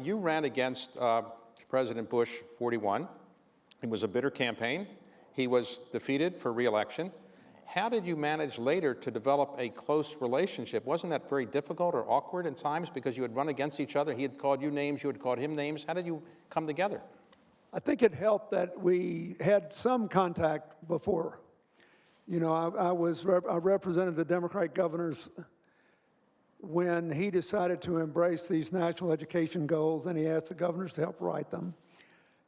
You ran against President Bush 41. It was a bitter campaign. He was defeated for re-election. How did you manage later to develop a close relationship? Wasn't that very difficult or awkward at times because you had run against each other? He had called you names, you had called him names. How did you come together? I think it helped that we had some contact before. You know, I represented the Democratic governors when he decided to embrace these national education goals, and he asked the governors to help write them.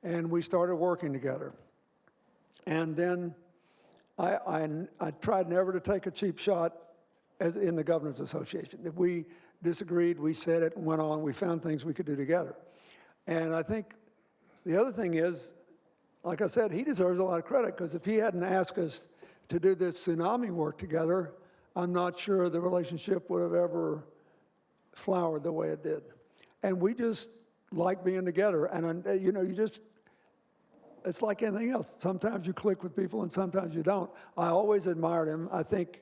And we started working together. And then I tried never to take a cheap shot in the Governors Association. If we disagreed, we said it and went on. We found things we could do together. And I think the other thing is, like I said, he deserves a lot of credit, because if he hadn't asked us to do this tsunami work together, I'm not sure the relationship would have ever flowered the way it did. And we just like being together. And, you know, it's like anything else. Sometimes you click with people and sometimes you don't. I always admired him. I think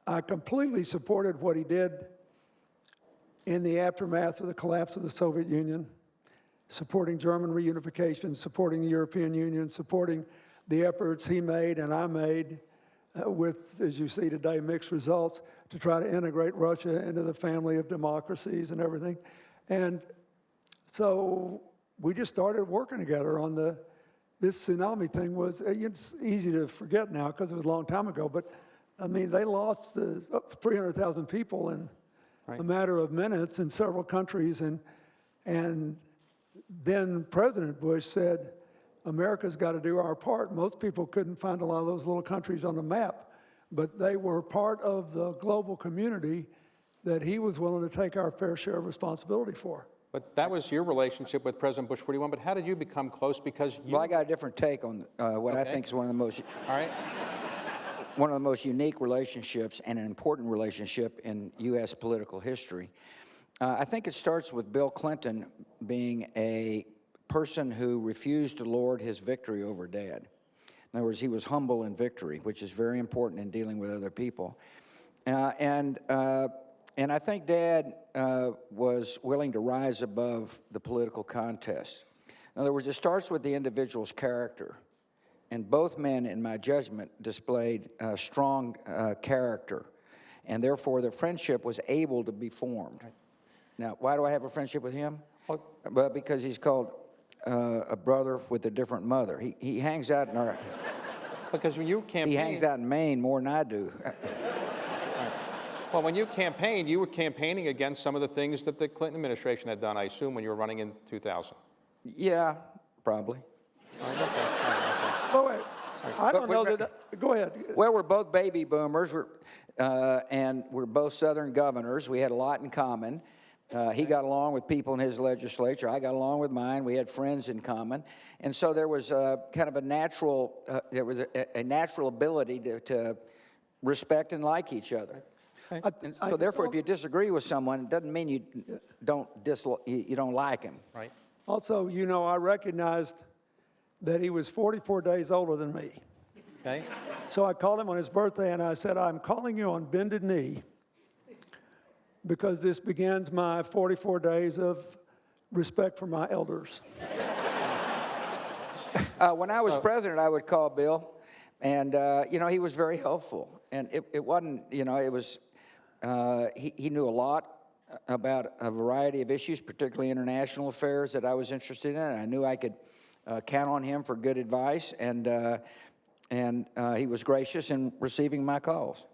I completely supported what he did in the aftermath of the collapse of the Soviet Union, supporting German reunification, supporting the European Union, supporting the efforts he made and I made with, as you see today, mixed results to try to integrate Russia into the family of democracies and everything. And so we just started working together on this tsunami thing. It's easy to forget now because it was a long time ago, but I mean, they lost 300,000 people in a matter of minutes in several countries, and then President Bush said, America's got to do our part. Most people couldn't find a lot of those little countries on the map, but they were part of the global community that he was willing to take our fair share of responsibility for. But that was your relationship with President Bush 41, but how did you become close? Because you... Well, I got a different take on what I think is one of the most... All right. One of the most unique relationships and an important relationship in U.S. political history. I think it starts with Bill Clinton being a person who refused to lord his victory over Dad. In other words, he was humble in victory, which is very important in dealing with other people. And I think Dad was willing to rise above the political contest. In other words, it starts with the individual's character. And both men, in my judgment, displayed strong character. And therefore, the friendship was able to be formed. Now, why do I have a friendship with him? Well, because he's called a brother with a different mother. He hangs out in our... Because when you campaign... He hangs out in Maine more than I do. Well, when you campaigned, you were campaigning against some of the things that the Clinton administration had done, I assume, when you were running in 2000. Yeah, probably. Oh, wait. I don't know that. Go ahead. Well, we're both baby boomers, and we're both Southern governors. We had a lot in common. He got along with people in his legislature. I got along with mine. We had friends in common, and so there was kind of a natural. There was a natural ability to respect and like each other. And so, therefore, if you disagree with someone, it doesn't mean you don't like him. Right. Also, you know, I recognized that he was 44 days older than me. Okay. So I called him on his birthday and I said, I'm calling you on bended knee because this begins my 44 days of respect for my elders. When I was president, I would call Bill, and, you know, he was very helpful. And it wasn't, you know, it was, he knew a lot about a variety of issues, particularly international affairs that I was interested in. I knew I could count on him for good advice, and he was gracious in receiving my calls.